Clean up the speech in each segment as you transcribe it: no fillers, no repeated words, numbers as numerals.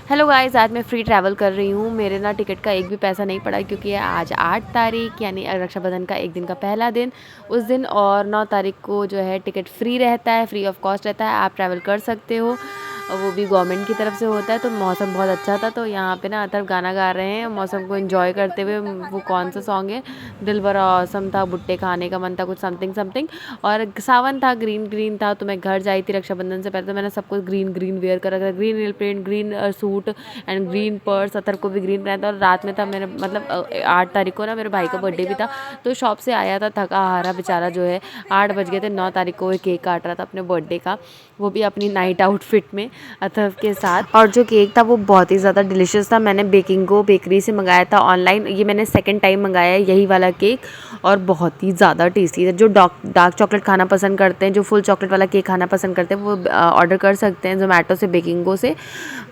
Hello guys, आज मैं free travel कर रही हूँ। मेरे ना टिकट का एक भी पैसा नहीं पड़ा क्योंकि आज 8 तारीख यानी रक्षाबंधन का एक दिन का पहला दिन। उस दिन और 9 तारीख को जो है टिकट फ्री रहता है, फ्री ऑफ कॉस्ट रहता है। आप ट्रैवल कर सकते हो और वो भी गवर्नमेंट की तरफ से होता है। तो मौसम बहुत अच्छा था, तो यहाँ पे ना अथर्व गाना गा रहे हैं मौसम को एंजॉय करते हुए। वो कौन सा सॉन्ग है, दिल बड़ा औसम था, भुट्टे खाने का मन था, कुछ समथिंग समथिंग। और सावन था, ग्रीन ग्रीन था। तो मैं घर जाई थी रक्षाबंधन से पहले, तो मैंने सब कुछ ग्रीन ग्रीन वेयर कर रखा था। Green nail paint, green suit and green purse. Atharv को भी ग्रीन पहना था। और रात में था मेरे मतलब 8 तारीख को ना मेरे भाई का बर्थडे भी था। तो शॉप से आया था थका हारा बेचारा जो है। 8 बज गए थे। 9 तारीख को वो केक काट रहा था अपने बर्थडे का, वो भी अपनी नाइट आउटफिट में अथर्व के साथ। और जो केक था वो बहुत ही ज़्यादा डिलीशियस था। मैंने बेकिंगो बेकरी से मंगाया था ऑनलाइन। ये मैंने सेकंड टाइम मंगाया है यही वाला केक, और बहुत ही ज़्यादा टेस्टी है। जो डार्क चॉकलेट खाना पसंद करते हैं, जो फुल चॉकलेट वाला केक खाना पसंद करते हैं, वो ऑर्डर कर सकते हैं जोमेटो से, बेकिंगो से।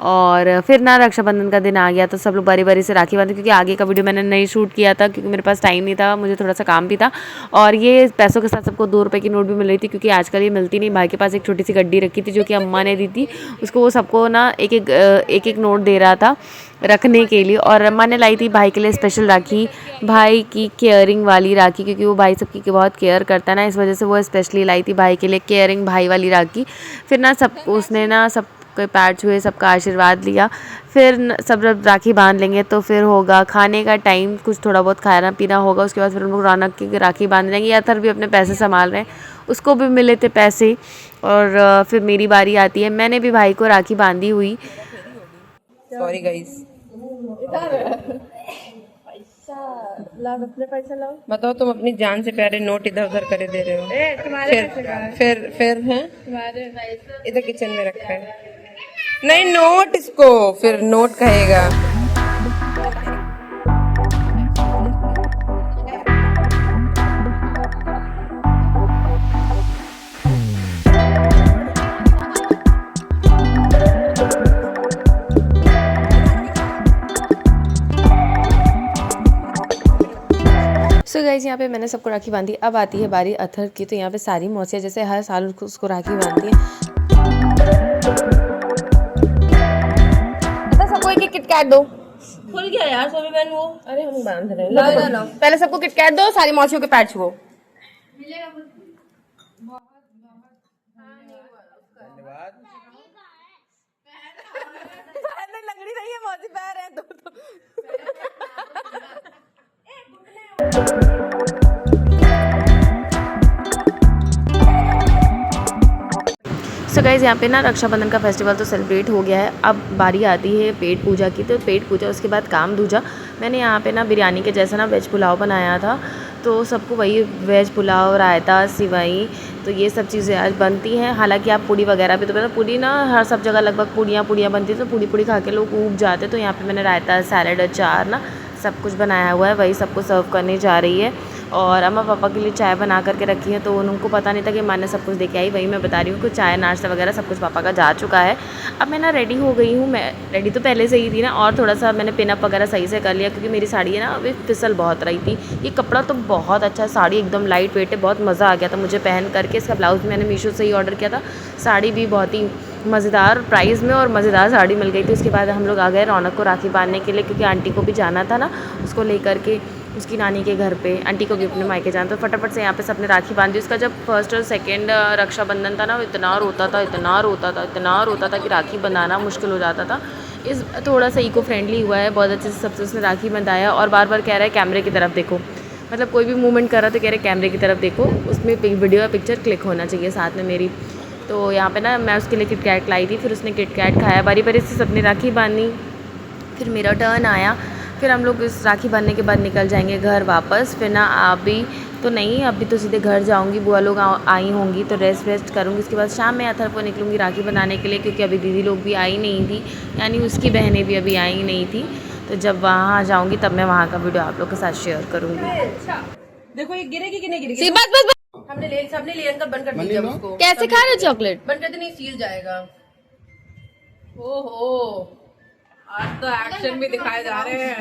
और फिर ना रक्षाबंधन का दिन आ गया तो सब लोग बारी बारी से राखी बांधे, क्योंकि आगे का वीडियो मैंने नहीं शूट किया था क्योंकि मेरे पास टाइम नहीं था, मुझे थोड़ा सा काम भी था। और ये पैसों के साथ सबको 2 रुपये की नोट भी मिल रही थी, क्योंकि आजकल ये मिलती नहीं। भाई के पास एक छोटी सी गड्डी रखी थी जो कि अम्मा ने दी थी उसको, वो सबको ना एक एक नोट दे रहा था रखने के लिए। और अम्मा ने लाई थी भाई के लिए स्पेशल राखी, भाई की केयरिंग वाली राखी, क्योंकि वो भाई सबकी बहुत केयर करता है ना, इस वजह से वो स्पेशली लाई थी भाई के लिए केयरिंग भाई वाली राखी। फिर ना उसने ना सब के पैर छुए, सबका आशीर्वाद लिया। फिर सब राखी बांध लेंगे तो फिर होगा खाने का टाइम, कुछ थोड़ा बहुत खाना पीना होगा। उसके बाद फिर हम लोग रौनक की राखी बांध लेंगे। अथर्व भी अपने पैसे संभाल रहे हैं, उसको भी मिले थे पैसे। और फिर मेरी बारी आती है, मैंने भी भाई को राखी बांधी हुई। सॉरी गाइस, बताओ तुम अपनी जान से प्यारे नोट इधर उधर करे दे रहे हो। फिर हैं इधर किचन में रखा है, नहीं नोट, इसको फिर नोट कहेगा। सो गाइस, यहाँ पे मैंने सबको राखी बांधी। अब आती है बारी अथर्व की। तो यहाँ पे सारी मौसियाँ जैसे हर साल उसको राखी बांधती हैं। सबको एक किटकैट दो। खुल गया यार सोनी बहन वो। अरे हम बांध रहे हैं, पहले सबको किटकैट दो, सारी मौसियों के पैर छुओ। लगड़ी नहीं है, मौसी पैर है दो। सो गाइस, यहाँ पे ना रक्षाबंधन का फेस्टिवल तो सेलिब्रेट हो गया है। अब बारी आती है पेट पूजा की। तो पेट पूजा, उसके बाद काम दूजा। मैंने यहाँ पे ना बिरयानी के जैसा ना वेज पुलाव बनाया था, तो सबको वही वेज पुलाव, रायता, सिवई, तो ये सब चीज़ें आज बनती हैं। हालांकि आप पूड़ी वगैरह भी, तो पता पूड़ी ना हर सब जगह लगभग पूड़ियाँ बनती है, तो पूड़ी खा के लोग ऊब जाते। तो यहाँ पे मैंने रायता, सैलड, अचार ना सब कुछ बनाया हुआ है, वही सबको सर्व करने जा रही है। और अम्मा पापा के लिए चाय बना करके रखी है, तो उनको पता नहीं था कि माँ ने सब कुछ देके आई। वही मैं बता रही हूँ कि चाय नाश्ता वगैरह सब कुछ पापा का जा चुका है। अब मैं ना रेडी हो गई हूँ। मैं रेडी तो पहले से ही थी ना, और थोड़ा सा मैंने पिनअप वगैरह सही से कर लिया, क्योंकि मेरी साड़ी है ना अभी फिसल बहुत रही थी। ये कपड़ा तो बहुत अच्छा, साड़ी एकदम लाइट वेट है, बहुत मज़ा आ गया था मुझे पहन करके। इसका ब्लाउज़ मैंने मीशो से ही ऑर्डर किया था। साड़ी भी बहुत ही मज़ेदार प्राइस में और मज़ेदार साड़ी मिल गई थी। उसके बाद हम लोग आ गए रौनक को राखी बांधने के लिए, क्योंकि आंटी को भी जाना था ना उसको लेकर के उसकी नानी के घर पे। आंटी को भी अपने मायके जाना, तो फटाफट से यहाँ पे सबने राखी बांधी। उसका जब फर्स्ट और सेकंड रक्षाबंधन था ना, वो इतना रोता था कि राखी बनाना मुश्किल हो जाता था। इस थोड़ा सा इको फ्रेंडली हुआ है, बहुत अच्छे से सबसे उसने राखी बंधाया। और बार बार कह रहा है कैमरे की तरफ देखो, मतलब कोई भी मूवमेंट कर रहा तो कह रहे कैमरे की तरफ देखो, उसमें वीडियो या पिक्चर क्लिक होना चाहिए साथ में मेरी। तो यहाँ पे ना मैं उसके लिए किटकैट लाई थी, फिर उसने किटकैट खाया। बारी बारी से सबने राखी बांधी, फिर मेरा टर्न आया। फिर हम लोग इस राखी बांधने के बाद निकल जाएंगे घर वापस। फिर ना अभी तो नहीं, अभी तो सीधे घर जाऊंगी, बुआ लोग आई होंगी तो रेस्ट करूंगी। उसके बाद शाम में अथर्व को निकलूंगी राखी बनाने के लिए, क्योंकि अभी दीदी लोग भी आई नहीं थी, यानी उसकी बहनें भी अभी आई नहीं थी। तो जब वहाँ जाऊँगी तब मैं वहाँ का वीडियो आप लोग के साथ शेयर करूँगी। अच्छा देखो ये गिरेगी कि नहीं गिरेगी। बस सबने ले अंकल बंद कर दीजिए उसको। कैसे खा रहे चॉकलेट? बंद कर दे, नहीं सील जाएगा। ओहो, आज तो एक्शन भी दिखाए जा रहे हैं।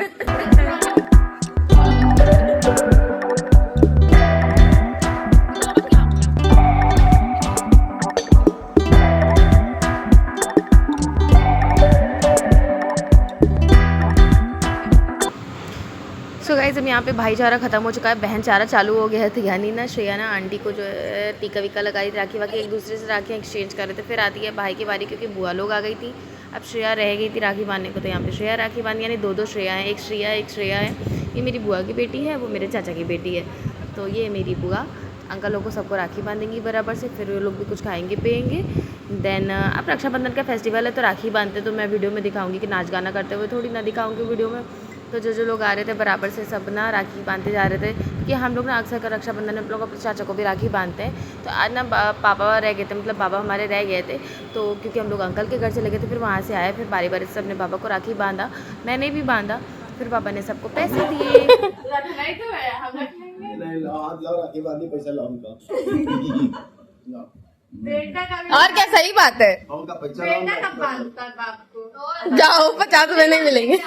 गाइस अब यहाँ पे भाईचारा ख़त्म हो चुका है, बहनचारा चालू हो गया है। तो यानी ना श्रेया ना आंटी को जो है टीका वीका लगाई, राखी वाखी एक दूसरे से राखियाँ एक्सचेंज कर रहे थे। फिर आती है भाई की बारी, क्योंकि बुआ लोग आ गई थी, अब श्रेया रह गई थी राखी बांधने को। तो यहाँ पे श्रेया राखी बांधी, यानी दो श्रेया हैं, एक श्रेया है। ये मेरी बुआ की बेटी है, वो मेरे चाचा की बेटी है। तो ये मेरी बुआ अंकल लोग को सबको राखी बांधेंगी बराबर से, फिर वो लोग भी कुछ खाएंगे पिएंगे। देन अब रक्षाबंधन का फेस्टिवल है तो राखी बांधते तो मैं वीडियो में दिखाऊंगी कि नाच गाना करते हुए थोड़ी ना दिखाऊंगी वीडियो में। तो जो लोग आ रहे थे बराबर से सब ना राखी बांधते जा रहे थे, क्योंकि हम लोग ना अक्सर कर रक्षाबंधन में हम लोग अपने चाचा को भी राखी बांधते हैं। तो आज ना पापा रह गए थे, मतलब बाबा हमारे रह गए थे, तो क्योंकि हम लोग अंकल के घर चले गए थे, फिर वहाँ से आए, फिर बारी बारी से अपने पापा को राखी बांधा, मैंने भी बांधा, फिर पापा ने सबको पैसे दिए। और क्या, सही बात है। जाओ 50 रुपए नहीं मिलेंगे।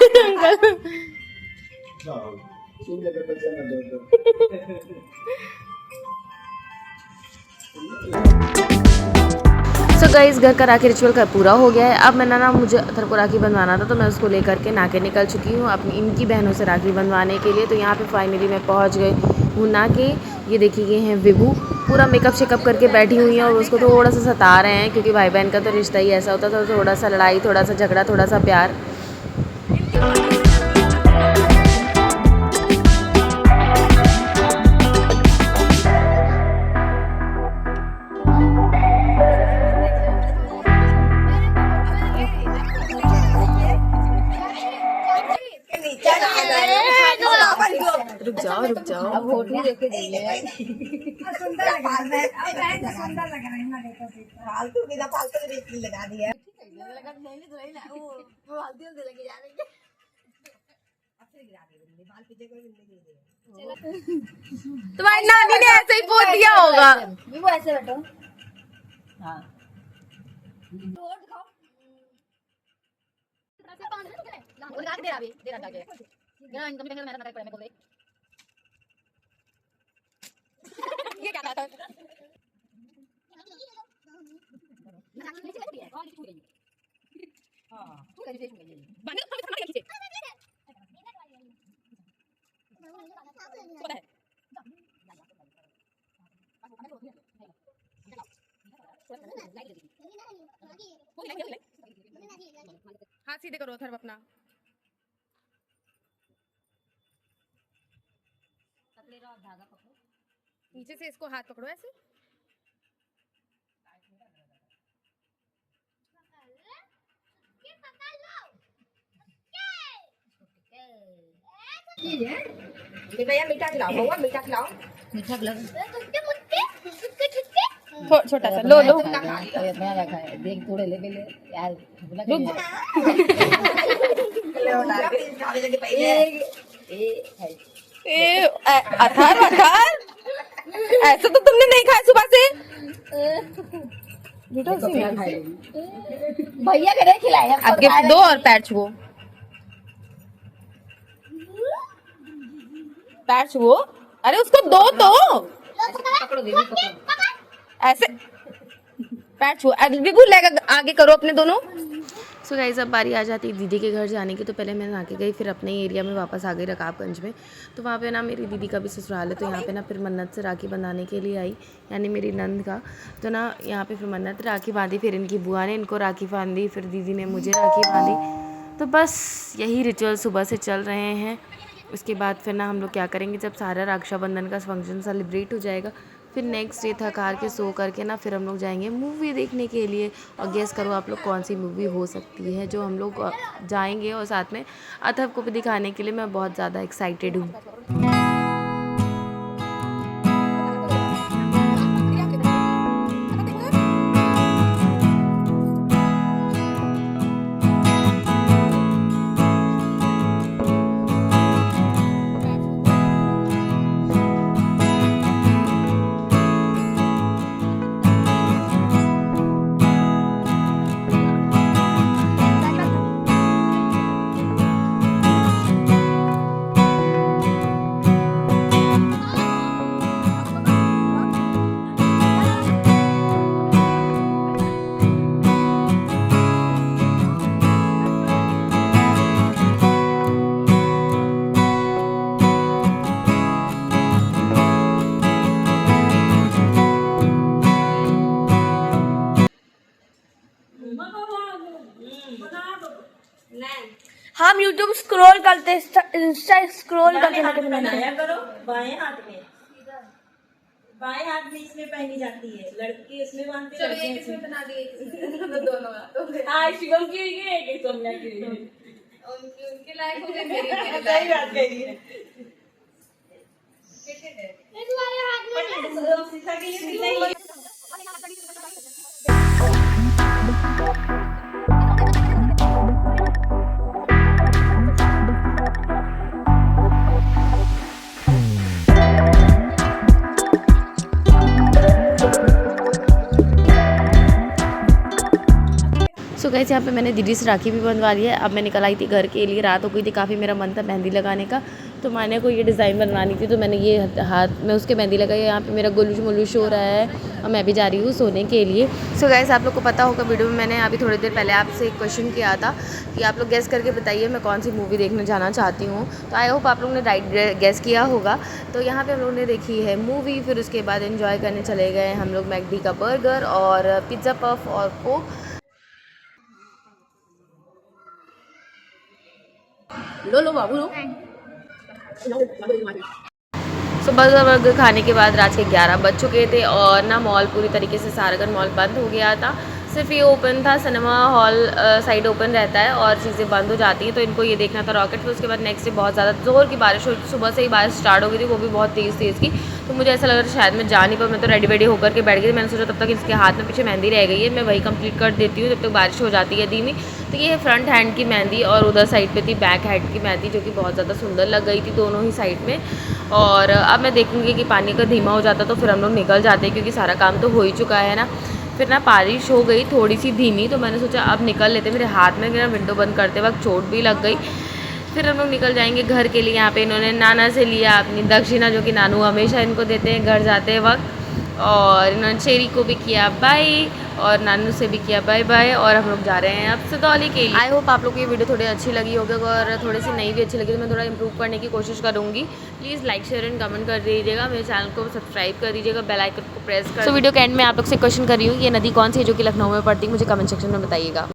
सो गाइस घर का राखी रिचुअल का पूरा हो गया है। अब मैंने ना मुझे अथर को राखी बनवाना था, तो मैं उसको लेकर के नाके निकल चुकी हूँ अपनी इनकी बहनों से राखी बनवाने के लिए। तो यहाँ पे फाइनली मैं पहुँच गई हूँ नाके। ये देखिए ये हैं विभू, पूरा मेकअप शेकअप करके बैठी हुई हैं और उसको थोड़ा सा सता रहे हैं, क्योंकि भाई बहन का तो रिश्ता ही ऐसा होता था, थोड़ा सा लड़ाई, थोड़ा सा झगड़ा, थोड़ा सा प्यार। रुक जाओ अब फोटो लेके सुंदर लग रहा है। तुम्हारी नानी ने ऐसे ही पोत दिया होगा। वो ऐसे बैठो। हाँ ये क्या था? हाथ सीधे करो अथर्व अपना। नीचे से इसको हाथ पकड़ो ऐसे। भैया मीठा खिलाओ, बउआ मीठा खिलाओ। मीठा खिलाओ। छोटा सा लो लो। इतना रखा है, देख थोड़े ले ले यार। अथर्व ऐसा तो तुमने नहीं खाया सुबह से। भैया के नहीं खिलाया। अब गिफ्ट दो और पैर छुओ। पैर छुओ। अरे उसको दो तो। पकड़ो दीदी, पकड़ो। ऐसे पैर छुओ। विभू लेगा आगे करो अपने दोनों। सो गाइस अब बारी आ जाती है दीदी के घर जाने की। तो पहले मैं नहा के गई, फिर अपने एरिया में वापस आ गई रकाबगंज में। तो वहाँ पे ना मेरी दीदी का भी ससुराल है, तो यहाँ पे ना फिर मन्नत से राखी बंधाने के लिए आई, यानी मेरी नंद का। तो ना यहाँ पे फिर मन्नत राखी बांधी, फिर इनकी बुआ ने इनको राखी बांधी, फिर दीदी ने मुझे राखी बांधी। तो बस यही रिचुअल सुबह से चल रहे हैं। उसके बाद फिर ना हम लोग क्या करेंगे, जब सारा रक्षाबंधन का फंक्शन सेलिब्रेट हो जाएगा, फिर नेक्स्ट डे थक हार के सो करके ना फिर हम लोग जाएंगे मूवी देखने के लिए। और गेस करो आप लोग कौन सी मूवी हो सकती है जो हम लोग जाएंगे, और साथ में अथर्व को भी दिखाने के लिए मैं बहुत ज़्यादा एक्साइटेड हूँ। हम यूट्यूब स्क्रॉल करते, इंस्टा स्क्रॉल करते बनाया करो बाएं हाथ में, बाएं हाथ में इसमें पहनी जाती है, लड़के इसमें बांधते हैं, लड़के इसमें बना दिए दोनों। हाँ शिवम की हुई है, एक सोनिया की हुई है, उनके लायक हो गए, मेरी सही बात कही है। तुम्हारे हाथ में शीशा के लिए शीशा ही सो गाइस यहाँ पे मैंने दीदी से राखी भी बंधवा ली है। अब मैं निकल आई थी घर के लिए, रात हो गई थी काफ़ी, मेरा मन था मेहंदी लगाने का, तो मैंने को ये डिज़ाइन बनवानी थी, तो मैंने ये हाथ में उसके मेहंदी लगाई। यहाँ पे मेरा गुलूश मुलूश हो रहा है और मैं भी जा रही हूँ सोने के लिए। सो गाइस आप लोग को पता होगा, वीडियो में मैंने अभी थोड़ी देर पहले आपसे एक क्वेश्चन किया था कि आप लोग गेस करके बताइए मैं कौन सी मूवी देखने जाना चाहती हूँ। तो आई होप आप लोगों ने राइट गेस किया होगा। तो यहाँ पर हम लोगों ने देखी है मूवी, फिर उसके बाद एंजॉय करने चले गए हम लोग मैकडी का बर्गर और पिज़्ज़ा पफ और कोक। लो बाबू लो। सो बर्गर खाने के बाद रात के 11 बज चुके थे और ना मॉल पूरी तरीके से सारगन मॉल बंद हो गया था। सिर्फ ये ओपन था, सिनेमा हॉल साइड ओपन रहता है और चीज़ें बंद हो जाती हैं, तो इनको ये देखना था रॉकेट। फिर उसके बाद नेक्स्ट डे बहुत ज़्यादा ज़ोर की बारिश हुई, सुबह से ही बारिश स्टार्ट हो गई थी, वो भी बहुत तेज़ की। तो मुझे ऐसा लग रहा था शायद मैं जा नहीं पाऊँ, मैं तो रेडी होकर के बैठ गई थी। मैंने सोचा तब तक इसके हाथ में पीछे मेहंदी रह गई है, मैं वही कंप्लीट कर देती हूँ जब तक बारिश हो जाती है धीमी। तो ये है फ्रंट हैंड की मेहंदी और उधर साइड पे थी बैक हैंड की मेहंदी, जो कि बहुत ज़्यादा सुंदर लग गई थी दोनों ही साइड में। और अब मैं देखूँगी कि पानी का धीमा हो जाता तो फिर हम लोग निकल जाते, क्योंकि सारा काम तो हो ही चुका है ना। फिर ना बारिश हो गई थोड़ी सी धीमी, तो मैंने सोचा अब निकल लेते। मेरे हाथ में ना विंडो बंद करते वक्त चोट भी लग गई। फिर हम लोग निकल जाएंगे घर के लिए। यहाँ पे इन्होंने नाना से लिया अपनी दक्षिणा, जो कि नानू हमेशा इनको देते हैं घर जाते वक्त, और इन्होंने चेरी को भी किया बाय और नानू से भी किया बाय बाय। और हम लोग जा रहे हैं अब सदौली के लिए। आई होप आप लोग को ये वीडियो थोड़ी अच्छी लगी होगी, और थोड़ी सी नई भी अच्छी लगी तो मैं थोड़ा इंप्रूव करने की कोशिश करूँगी। Please like share and comment कर दीजिएगा, मेरे चैनल को सब्सक्राइब कर दीजिएगा, बेल आइकन को प्रेस कर। सो वीडियो के एंड में आप लोग से क्वेश्चन कर रही हूँ, ये नदी कौन सी है जो कि लखनऊ में पड़ती है, मुझे कमेंट सेक्शन में बताइएगा।